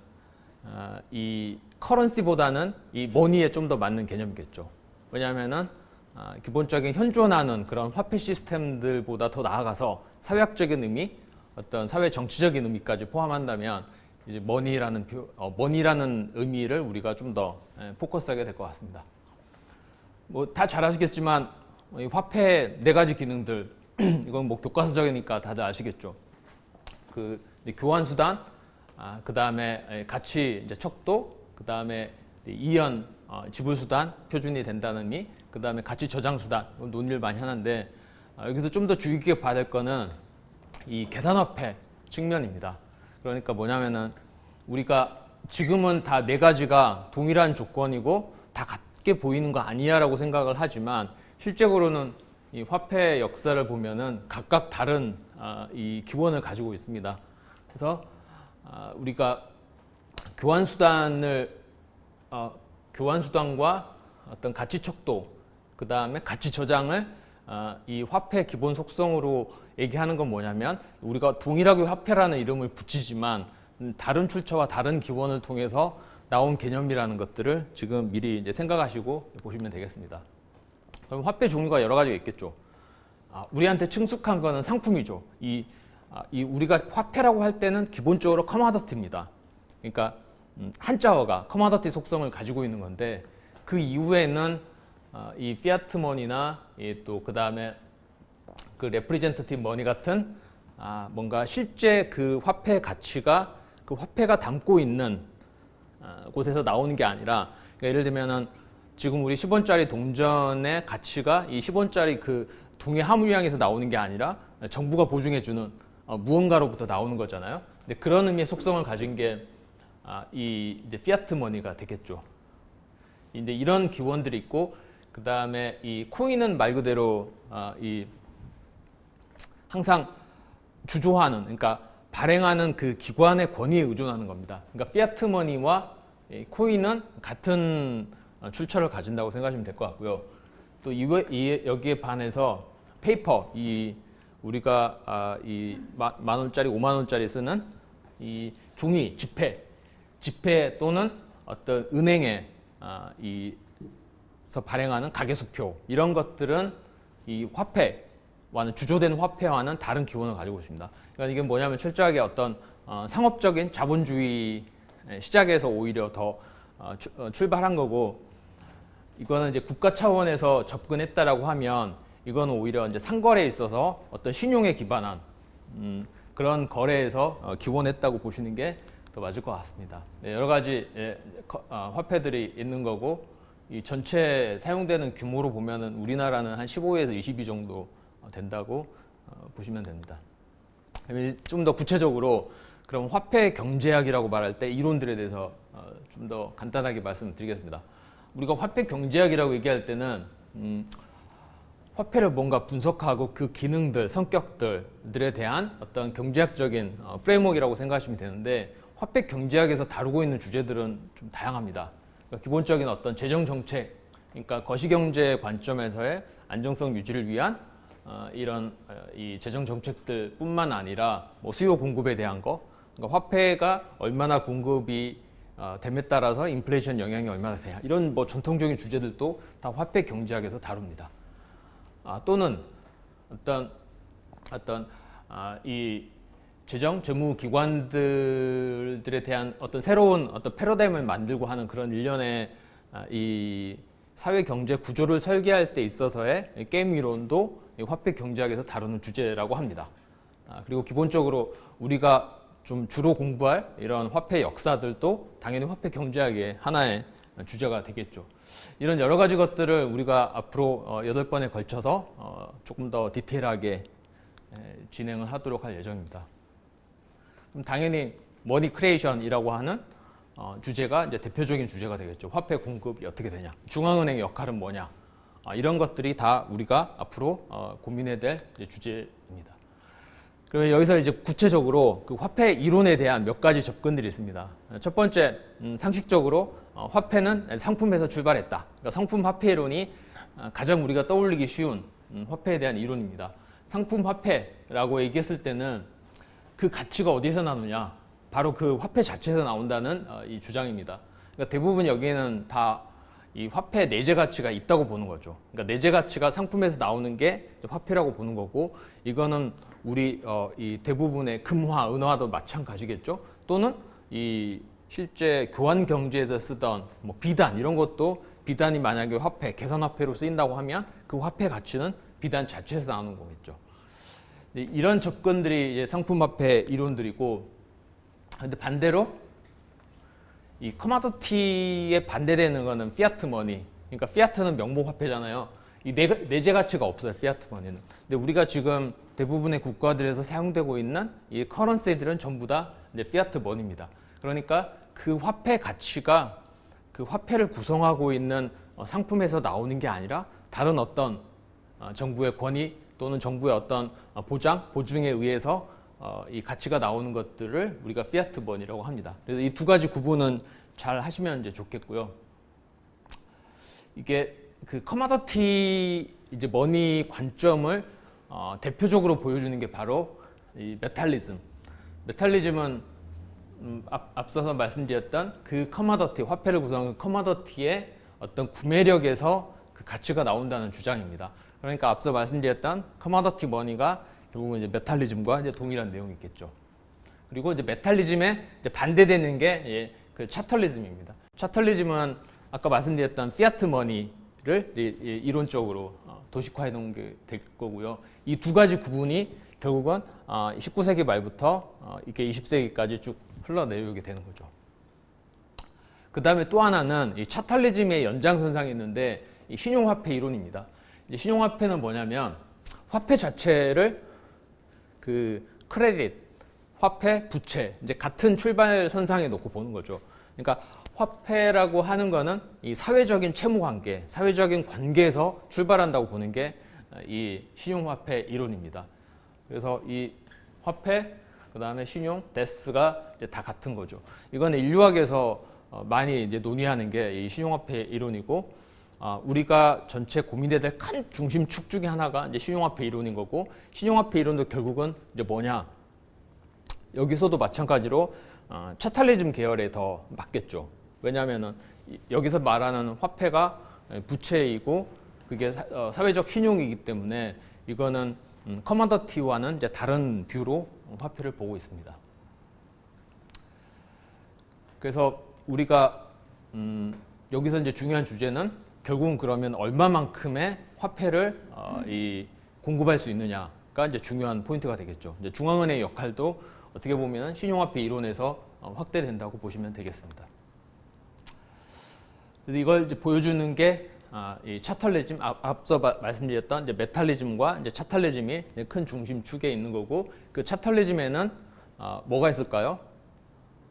이 커런시보다는 이 머니에 좀 더 맞는 개념이겠죠. 왜냐하면은 기본적인 현존하는 그런 화폐 시스템들보다 더 나아가서 사회학적인 의미, 어떤 사회 정치적인 의미까지 포함한다면 이제 머니라는 의미를 우리가 좀 더 포커스하게 될 것 같습니다. 뭐 다 잘 아시겠지만 이 화폐 4가지 기능들 이건 뭐 교과서적이니까 다들 아시겠죠. 그 교환 수단, 그 다음에 가치 이제 척도, 그 다음에 이연 지불 수단 표준이 된다는 의미, 그 다음에 가치 저장 수단 논의를 많이 하는데 여기서 좀 더 주의 깊게 봐야 될 거는 이 계산화폐 측면입니다. 그러니까 뭐냐면은 우리가 지금은 다 네 가지가 동일한 조건이고 다 같게 보이는 거 아니야라고 생각을 하지만 실제로는 이 화폐 역사를 보면은 각각 다른 이 기원을 가지고 있습니다. 그래서 우리가 교환 수단과 어떤 가치 척도, 그 다음에 가치 저장을 이 화폐 기본 속성으로 얘기하는 건 뭐냐면 우리가 동일하게 화폐라는 이름을 붙이지만 다른 출처와 다른 기원을 통해서 나온 개념이라는 것들을 지금 미리 이제 생각하시고 보시면 되겠습니다. 그럼 화폐 종류가 여러 가지가 있겠죠. 우리한테 친숙한 거는 상품이죠. 이 우리가 화폐라고 할 때는 기본적으로 커머더티입니다. 그러니까 한자어가 커머더티 속성을 가지고 있는 건데 그 이후에는 이 피아트 머니나 또 그 다음에 그 레프리젠터티브 머니 같은 뭔가 실제 그 화폐 가치가 그 화폐가 담고 있는 곳에서 나오는 게 아니라 그러니까 예를 들면은 지금 우리 10원짜리 동전의 가치가 이 10원짜리 그 동해 함유량에서 나오는 게 아니라 정부가 보증해주는 무언가로부터 나오는 거잖아요. 근데 그런 의미의 속성을 가진 게 이 이제 피아트 머니가 되겠죠. 이제 이런 기원들이 있고 그 다음에 이 코인은 말 그대로 이 항상 주조하는 그러니까 발행하는 그 기관의 권위에 의존하는 겁니다. 그러니까 피아트 머니와 코인은 같은 출처를 가진다고 생각하시면 될 것 같고요. 또 여기에 반해서 페이퍼, 이 우리가 이 만 원짜리, 5만 원짜리 쓰는 이 종이, 지폐 또는 어떤 은행에 서 발행하는 가계수표 이런 것들은 이 화폐와는 주조된 화폐와는 다른 기원을 가지고 있습니다. 그러니까 이게 뭐냐면 철저하게 어떤 상업적인 자본주의 시작에서 오히려 더 출발한 거고 이거는 이제 국가 차원에서 접근했다라고 하면 이거는 오히려 이제 상거래에 있어서 어떤 신용에 기반한 그런 거래에서 기원했다고 보시는 게 더 맞을 것 같습니다. 네, 여러 가지 화폐들이 있는 거고 이 전체 사용되는 규모로 보면은 우리나라는 한 15에서 22 정도 된다고 보시면 됩니다. 좀 더 구체적으로 그럼 화폐 경제학이라고 말할 때 이론들에 대해서 좀 더 간단하게 말씀드리겠습니다. 우리가 화폐 경제학이라고 얘기할 때는 화폐를 뭔가 분석하고 그 기능들, 성격들에 대한 어떤 경제학적인 프레임워크라고 생각하시면 되는데 화폐 경제학에서 다루고 있는 주제들은 좀 다양합니다. 그러니까 기본적인 어떤 재정 정책, 그러니까 거시경제 관점에서의 안정성 유지를 위한 이런 이 재정 정책들뿐만 아니라 뭐 수요 공급에 대한 거, 그러니까 화폐가 얼마나 공급이 됨에 따라서 인플레이션 영향이 얼마나 되냐 이런 뭐 전통적인 주제들도 다 화폐 경제학에서 다룹니다. 또는 어떤 이 재무 기관들에 대한 어떤 새로운 어떤 패러다임을 만들고 하는 그런 일련의 이 사회 경제 구조를 설계할 때 있어서의 게임 이론도 화폐 경제학에서 다루는 주제라고 합니다. 그리고 기본적으로 우리가 좀 주로 공부할 이런 화폐 역사들도 당연히 화폐 경제학의 하나의 주제가 되겠죠. 이런 여러 가지 것들을 우리가 앞으로 8번에 걸쳐서 조금 더 디테일하게 진행을 하도록 할 예정입니다. 그럼 당연히 머니 크리에이션이라고 하는 주제가 이제 대표적인 주제가 되겠죠. 화폐 공급이 어떻게 되냐, 중앙은행의 역할은 뭐냐, 이런 것들이 다 우리가 앞으로 고민해야 될 주제입니다. 그러면 여기서 이제 구체적으로 그 화폐 이론에 대한 몇 가지 접근들이 있습니다. 첫 번째, 상식적으로 화폐는 상품에서 출발했다. 그러니까 상품 화폐 이론이 가장 우리가 떠올리기 쉬운 화폐에 대한 이론입니다. 상품 화폐라고 얘기했을 때는 그 가치가 어디서 나느냐, 바로 그 화폐 자체에서 나온다는 이 주장입니다. 그러니까 대부분 여기에는 다 이 화폐 내재 가치가 있다고 보는 거죠. 그러니까 내재 가치가 상품에서 나오는 게 화폐라고 보는 거고, 이거는 우리 이 대부분의 금화, 은화도 마찬가지겠죠. 또는 이 실제 교환 경제에서 쓰던 뭐 비단 이런 것도 비단이 만약에 화폐, 계산화폐로 쓰인다고 하면 그 화폐 가치는 비단 자체에서 나오는 거겠죠. 이런 접근들이 이제 상품화폐 이론들이고, 근데 반대로 이 커머더티에 반대되는 거는 피아트 머니. 그러니까 피아트는 명목 화폐잖아요. 이 내재 가치가 없어요. 피아트 머니는. 근데 우리가 지금 대부분의 국가들에서 사용되고 있는 이 커런시들은 전부 다 이제 피아트 머니입니다. 그러니까 그 화폐 가치가 그 화폐를 구성하고 있는 상품에서 나오는 게 아니라 다른 어떤 정부의 권위 또는 정부의 어떤 보증에 의해서 이 가치가 나오는 것들을 우리가 피아트 머니라고 합니다. 그래서 이 두 가지 구분은 잘 하시면 이제 좋겠고요. 이게 그 커머더티 이제 머니 관점을 대표적으로 보여주는 게 바로 이 메탈리즘. 메탈리즘은 앞서서 말씀드렸던 그 커머더티, 화폐를 구성하는 커머더티의 어떤 구매력에서 그 가치가 나온다는 주장입니다. 그러니까 앞서 말씀드렸던 커머더티 머니가 결국은 이제 메탈리즘과 이제 동일한 내용이겠죠. 그리고 이제 메탈리즘에 이제 반대되는 게 그 차털리즘입니다. 차털리즘은 아까 말씀드렸던 피아트 머니를 이론적으로 도식화해 놓은 게 될 거고요. 이 두 가지 구분이 결국은 19세기 말부터 이게 20세기까지 쭉 흘러내려오게 되는 거죠. 그 다음에 또 하나는 이 차탈리즘의 연장선상에 있는데 이 신용화폐 이론입니다. 이제 신용화폐는 뭐냐면 화폐 자체를 그 크레딧, 화폐, 부채 이제 같은 출발선상에 놓고 보는 거죠. 그러니까 화폐라고 하는 거는 이 사회적인 채무관계, 사회적인 관계에서 출발한다고 보는 게 이 신용화폐 이론입니다. 그래서 이 화폐, 그 다음에 신용, 데스가 이제 다 같은 거죠. 이거는 인류학에서 많이 이제 논의하는 게 이 신용화폐 이론이고, 우리가 전체 고민해야 될 큰 중심축 중에 하나가 이제 신용화폐 이론인 거고, 신용화폐 이론도 결국은 이제 뭐냐? 여기서도 마찬가지로 차탈리즘 계열에 더 맞겠죠. 왜냐하면은 여기서 말하는 화폐가 부채이고 그게 사회적 신용이기 때문에 이거는 커머더티와는 이제 다른 뷰로 화폐를 보고 있습니다. 그래서 우리가 여기서 이제 중요한 주제는 결국은 그러면 얼마만큼의 화폐를 공급할 수 있느냐가 이제 중요한 포인트가 되겠죠. 이제 중앙은행의 역할도 어떻게 보면 신용화폐 이론에서 확대된다고 보시면 되겠습니다. 그래서 이걸 이제 보여주는 게 이 차탈리즘, 앞서 말씀드렸던 이제 메탈리즘과 이제 차탈리즘이 큰 중심축에 있는 거고, 그 차탈리즘에는 뭐가 있을까요?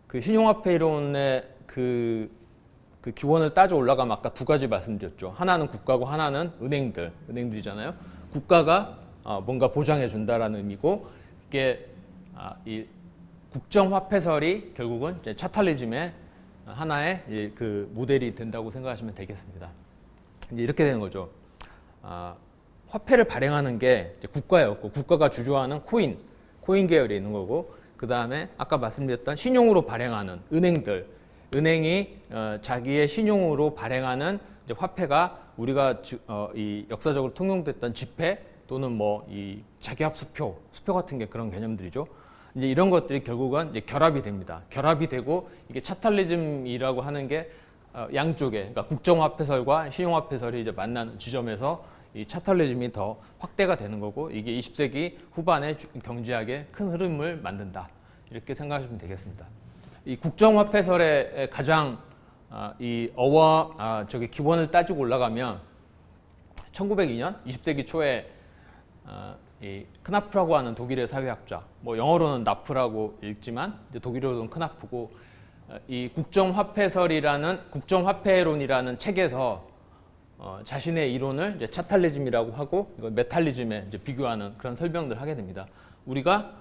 그 신용화폐 이론의 그 기원을 따져 올라가면 아까 두 가지 말씀드렸죠. 하나는 국가고 하나는 은행들이잖아요. 국가가 뭔가 보장해 준다라는 의미고, 이게 이 국정화폐설이 결국은 이제 차탈리즘의 하나의 그 모델이 된다고 생각하시면 되겠습니다. 이제 이렇게 되는 거죠. 화폐를 발행하는 게 이제 국가였고, 국가가 주조하는 코인 계열에 있는 거고, 그 다음에 아까 말씀드렸던 신용으로 발행하는 은행이 자기의 신용으로 발행하는 이제 화폐가 우리가 이 역사적으로 통용됐던 지폐 또는 뭐 이 자기합 수표 같은 게 그런 개념들이죠. 이제 이런 것들이 결국은 이제 결합이 됩니다. 결합이 되고 이게 차탈리즘이라고 하는 게 양쪽에, 그러니까 국정화폐설과 신용화폐설이 이제 만나는 지점에서 이 차탈리즘이 더 확대가 되는 거고, 이게 20세기 후반에 경제학의 큰 흐름을 만든다. 이렇게 생각하시면 되겠습니다. 이 국정화폐설의 가장 기원을 따지고 올라가면 1902년 20세기 초에 이 크나프라고 하는 독일의 사회학자, 뭐 영어로는 나프라고 읽지만 이제 독일어로는 크나프고, 이 국정화폐론이라는 책에서 자신의 이론을 이제 차탈리즘이라고 하고 이걸 메탈리즘에 이제 비교하는 그런 설명들을 하게 됩니다. 우리가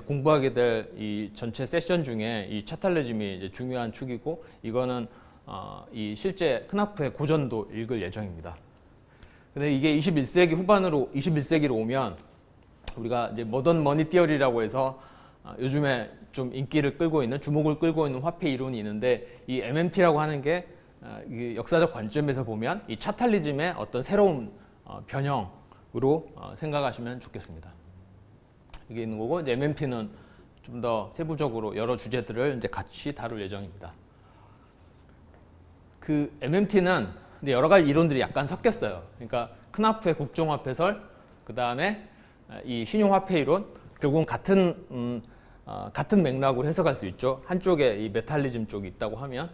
공부하게 될 이 전체 세션 중에 이 차탈리즘이 이제 중요한 축이고, 이거는 이 실제 크나프의 고전도 읽을 예정입니다. 근데 이게 21세기로 오면 우리가 이제 모던 머니 티어리라고 해서 요즘에 좀 인기를 끌고 있는, 주목을 끌고 있는 화폐 이론이 있는데, 이 MMT라고 하는 게 역사적 관점에서 보면 이 차탈리즘의 어떤 새로운 변형으로 생각하시면 좋겠습니다. 이게 있는 거고, 이제 MMT는 좀 더 세부적으로 여러 주제들을 이제 같이 다룰 예정입니다. 그 MMT는 근데 여러 가지 이론들이 약간 섞였어요. 그러니까 크나프의 국정화폐설, 그 다음에 이 신용화폐 이론, 결국은 같은 같은 맥락으로 해석할 수 있죠. 한쪽에 이 메탈리즘 쪽이 있다고 하면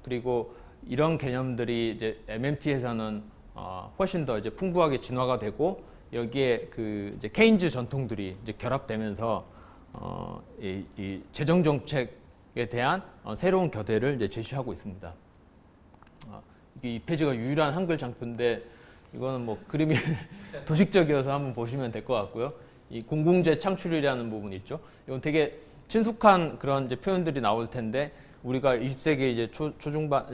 그리고 이런 개념들이 이제 MMT에서는 훨씬 더 이제 풍부하게 진화가 되고 여기에 그 이제 케인즈 전통들이 이제 결합되면서 이 재정 정책에 대한 새로운 교대를 이제 제시하고 있습니다. 이게 이 페이지가 유일한 한글 장표인데 이거는 뭐 그림이 도식적이어서 한번 보시면 될 것 같고요. 이 공공재 창출이라는 부분이 있죠. 이건 되게 친숙한 그런 이제 표현들이 나올 텐데 우리가 20세기 이제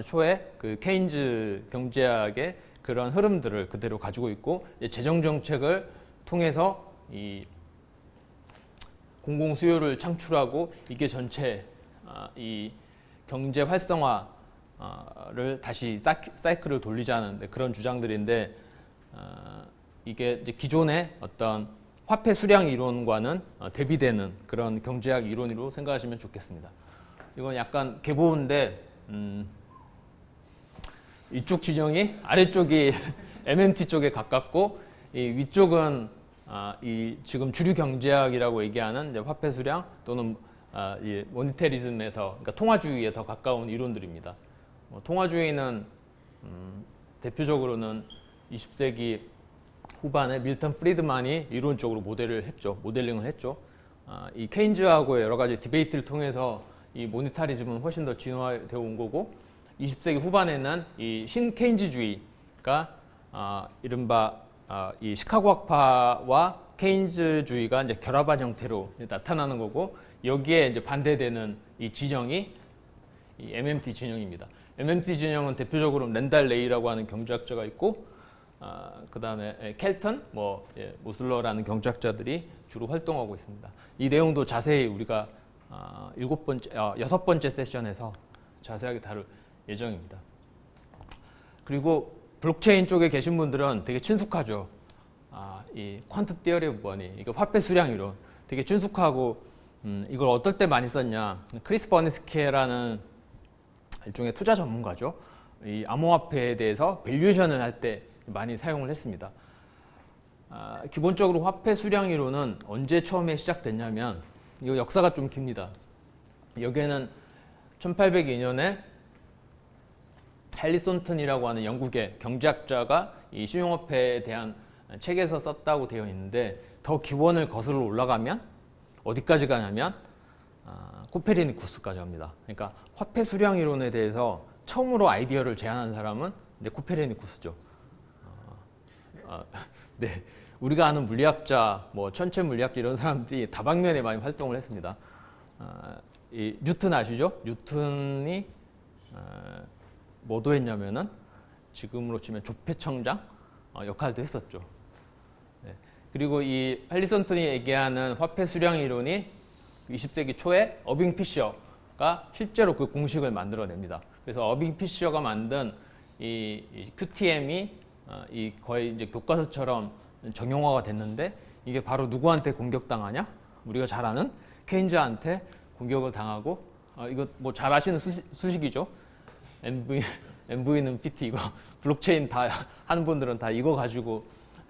초에 그 케인즈 경제학의 그런 흐름들을 그대로 가지고 있고 재정 정책을 통해서 이 공공 수요를 창출하고 이게 전체 이 경제 활성화를 다시 사이클을 돌리자는 그런 주장들인데 이게 이제 기존의 어떤 화폐 수량 이론과는 대비되는 그런 경제학 이론으로 생각하시면 좋겠습니다. 이건 약간 개보인데 이쪽 진영이 아래쪽이 MMT 쪽에 가깝고 이 위쪽은 이 지금 주류 경제학이라고 얘기하는 이제 화폐 수량 또는 이 모니테리즘에 그러니까 통화주의에 더 가까운 이론들입니다. 통화주의는 대표적으로는 20세기 후반에 밀턴 프리드만이 이론적으로 모델링을 했죠. 이 케인즈하고의 여러 가지 디베이트를 통해서 이 모니타리즘은 훨씬 더 진화되어 온 거고 20세기 후반에는 이 신케인즈주의가 이른바 이 시카고 학파와 케인즈주의가 이제 결합한 형태로 나타나는 거고 여기에 이제 반대되는 이 진영이 이 MMT 진영입니다. MMT 진영은 대표적으로 랜달 레이라고 하는 경제학자가 있고 그 다음에 켈턴, 모슬러라는 경제학자들이 주로 활동하고 있습니다. 이 내용도 자세히 우리가 6번째 세션에서 자세하게 다룰 예정입니다. 그리고 블록체인 쪽에 계신 분들은 되게 친숙하죠. 이 퀀트 티어리 오브 머니, 이거 화폐 수량 이론 되게 친숙하고 이걸 어떨 때 많이 썼냐? 크리스 버니스케라는 일종의 투자 전문가죠. 이 암호화폐에 대해서 밸류에이션을 할 때 많이 사용을 했습니다. 기본적으로 화폐 수량 이론은 언제 처음에 시작됐냐면 이거 역사가 좀 깁니다. 여기에는 1802년에 헨리 손턴이라고 하는 영국의 경제학자가 이 신용화폐에 대한 책에서 썼다고 되어 있는데 더 기원을 거슬러 올라가면 어디까지 가냐면 코페르니쿠스까지 갑니다. 그러니까 화폐 수량 이론에 대해서 처음으로 아이디어를 제안한 사람은 이제 코페르니쿠스죠. 네, 우리가 아는 물리학자, 천체 물리학자 이런 사람들이 다방면에 많이 활동을 했습니다. 이 뉴턴 아시죠? 뉴턴이 뭐도 했냐면은 지금으로 치면 조폐청장 역할도 했었죠. 네. 그리고 이 헨리 손턴이 얘기하는 화폐 수량 이론이 20세기 초에 어빙 피셔가 실제로 그 공식을 만들어냅니다. 그래서 어빙 피셔가 만든 이 QTM이 이 거의 이제 교과서처럼 정형화가 됐는데 이게 바로 누구한테 공격당하냐? 우리가 잘 아는 케인즈한테 공격을 당하고 이거 뭐 잘 아시는 수식이죠. MV는 PT 이거 블록체인 다 하는 분들은 다 이거 가지고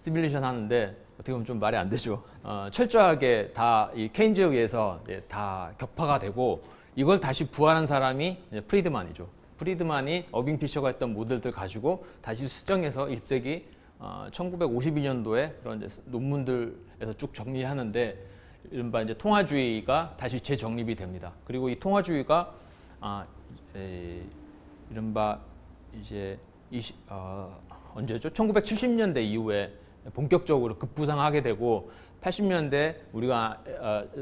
시뮬레이션 하는데 어떻게 보면 좀 말이 안 되죠. 철저하게 다 이 케인즈에 의해서 다 격파가 되고 이걸 다시 부활한 사람이 프리드만이죠. 프리드만이 어빙 피셔가 했던 모델들 가지고 다시 수정해서 20세기 1952년도에 그런 이제 논문들에서 쭉 정리하는데 이른바 이제 통화주의가 다시 재정립이 됩니다. 그리고 이 통화주의가 이른바 이제 언제죠? 1970년대 이후에 본격적으로 급부상하게 되고 80년대 우리가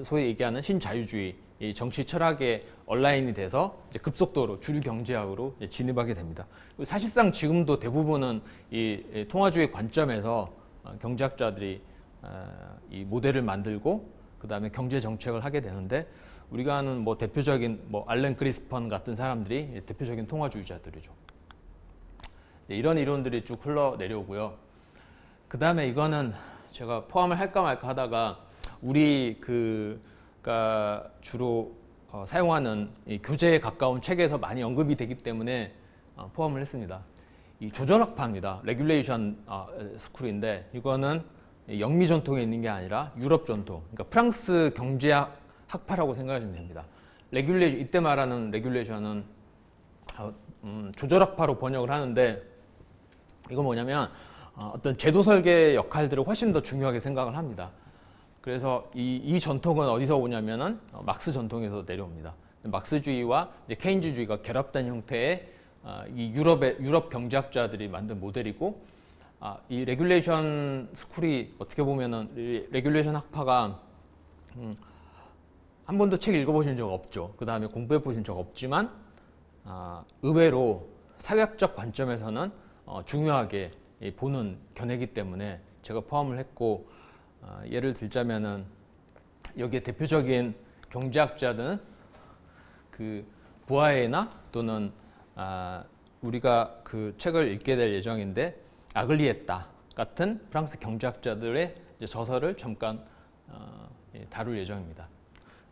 소위 얘기하는 신자유주의 이 정치 철학에 얼라인이 돼서 이제 급속도로 주류 경제학으로 진입하게 됩니다. 사실상 지금도 대부분은 이 통화주의 관점에서 경제학자들이 이 모델을 만들고 그 다음에 경제 정책을 하게 되는데 우리가 아는 대표적인 알렌 그리스펀 같은 사람들이 대표적인 통화주의자들이죠. 이런 이론들이 쭉 흘러내려오고요. 그 다음에 이거는 제가 포함을 할까 말까 하다가 우리 가 주로 사용하는 이 교재에 가까운 책에서 많이 언급이 되기 때문에 포함을 했습니다. 이 조전학파입니다. 레귤레이션 스쿨인데 이거는 영미 전통에 있는 게 아니라 유럽 전통. 그러니까 프랑스 경제학 학파라고 생각하시면 됩니다. 이때 말하는 레귤레이션은 조절학파로 번역을 하는데 이건 뭐냐면 어떤 제도 설계 역할들을 훨씬 더 중요하게 생각을 합니다. 그래서 이 전통은 어디서 오냐면은 막스 전통에서 내려옵니다. 막스주의와 이제 케인즈주의가 결합된 형태의 이 유럽 경제학자들이 만든 모델이고, 이 레귤레이션 스쿨이 어떻게 보면은 이 레귤레이션 학파가 한 번도 책 읽어보신 적 없죠. 그 다음에 공부해보신 적 없지만 의외로 사회학적 관점에서는 중요하게 보는 견해이기 때문에 제가 포함을 했고, 예를 들자면은 여기에 대표적인 경제학자들은 그 부하에나 또는 우리가 그 책을 읽게 될 예정인데 아글리에따 같은 프랑스 경제학자들의 저서를 잠깐 다룰 예정입니다.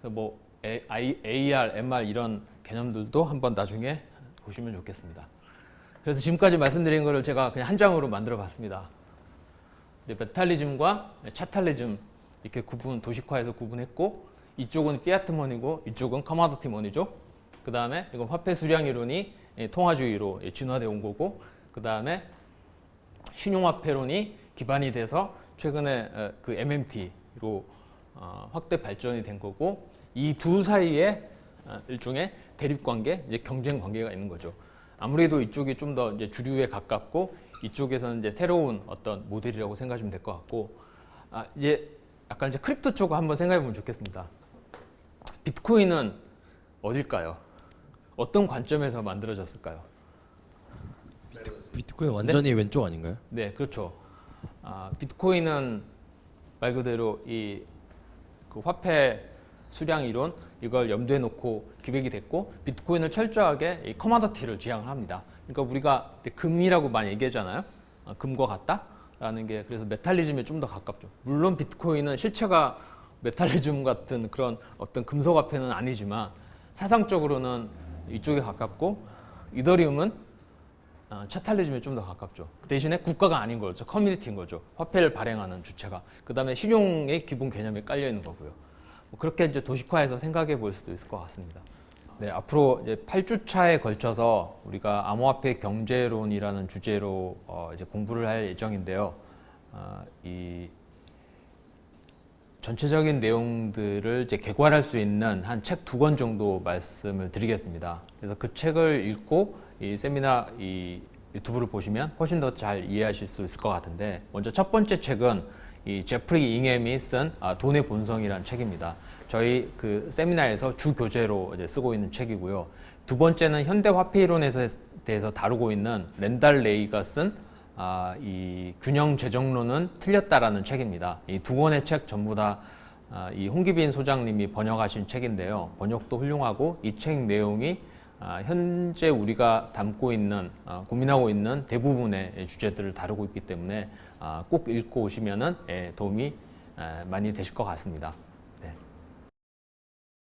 그래서 뭐 AR, MR 이런 개념들도 한번 나중에 보시면 좋겠습니다. 그래서 지금까지 말씀드린 거를 제가 그냥 한 장으로 만들어 봤습니다. 메탈리즘과 차탈리즘 이렇게 도식화해서 구분했고, 이쪽은 피아트머니고 이쪽은 커머더티 머니죠. 그 다음에 이건 화폐 수량 이론이 통화주의로 진화되어 온 거고, 그 다음에 신용화폐론이 기반이 돼서 최근에 그 MMT로 확대 발전이 된 거고, 이 두 사이에 일종의 대립관계, 이제 경쟁 관계가 있는 거죠. 아무래도 이쪽이 좀 더 이제 주류에 가깝고 이쪽에서는 이제 새로운 어떤 모델이라고 생각하시면 될 것 같고, 이제 약간 이제 크립토 쪽 한번 생각해 보면 좋겠습니다. 비트코인은 어딜까요? 어떤 관점에서 만들어졌을까요? 비트코인 완전히 왼쪽 아닌가요? 네, 그렇죠. 비트코인은 말 그대로 그 화폐 수량 이론 이걸 염두에 놓고 기획이 됐고, 비트코인을 철저하게 이 커머더티를 지향을 합니다. 그러니까 우리가 금이라고 많이 얘기하잖아요. 금과 같다라는 게, 그래서 메탈리즘에 좀 더 가깝죠. 물론 비트코인은 실체가 메탈리즘 같은 그런 어떤 금속 화폐는 아니지만 사상적으로는 이쪽에 가깝고, 이더리움은 차탈리즘에 좀 더 가깝죠. 그 대신에 국가가 아닌 거죠. 커뮤니티인 거죠. 화폐를 발행하는 주체가. 그 다음에 신용의 기본 개념에 깔려 있는 거고요. 그렇게 이제 도식화해서 생각해 볼 수도 있을 것 같습니다. 네, 앞으로 이제 8주차에 걸쳐서 우리가 암호화폐 경제론이라는 주제로 이제 공부를 할 예정인데요. 이 전체적인 내용들을 이제 개괄할 수 있는 한 책 2권 정도 말씀을 드리겠습니다. 그래서 그 책을 읽고 이 세미나 이 유튜브를 보시면 훨씬 더 잘 이해하실 수 있을 것 같은데, 먼저 첫 번째 책은 이 제프리 잉햄이 쓴 돈의 본성이라는 책입니다. 저희 그 세미나에서 주 교재로 이제 쓰고 있는 책이고요. 두 번째는 현대 화폐 이론에 대해서 다루고 있는 랜달 레이가 쓴 이 균형 재정론은 틀렸다라는 책입니다. 이 두 권의 책 전부 다 이 홍기빈 소장님이 번역하신 책인데요. 번역도 훌륭하고 이 책 내용이 현재 우리가 담고 있는 고민하고 있는 대부분의 주제들을 다루고 있기 때문에 꼭 읽고 오시면은 도움이 많이 되실 것 같습니다.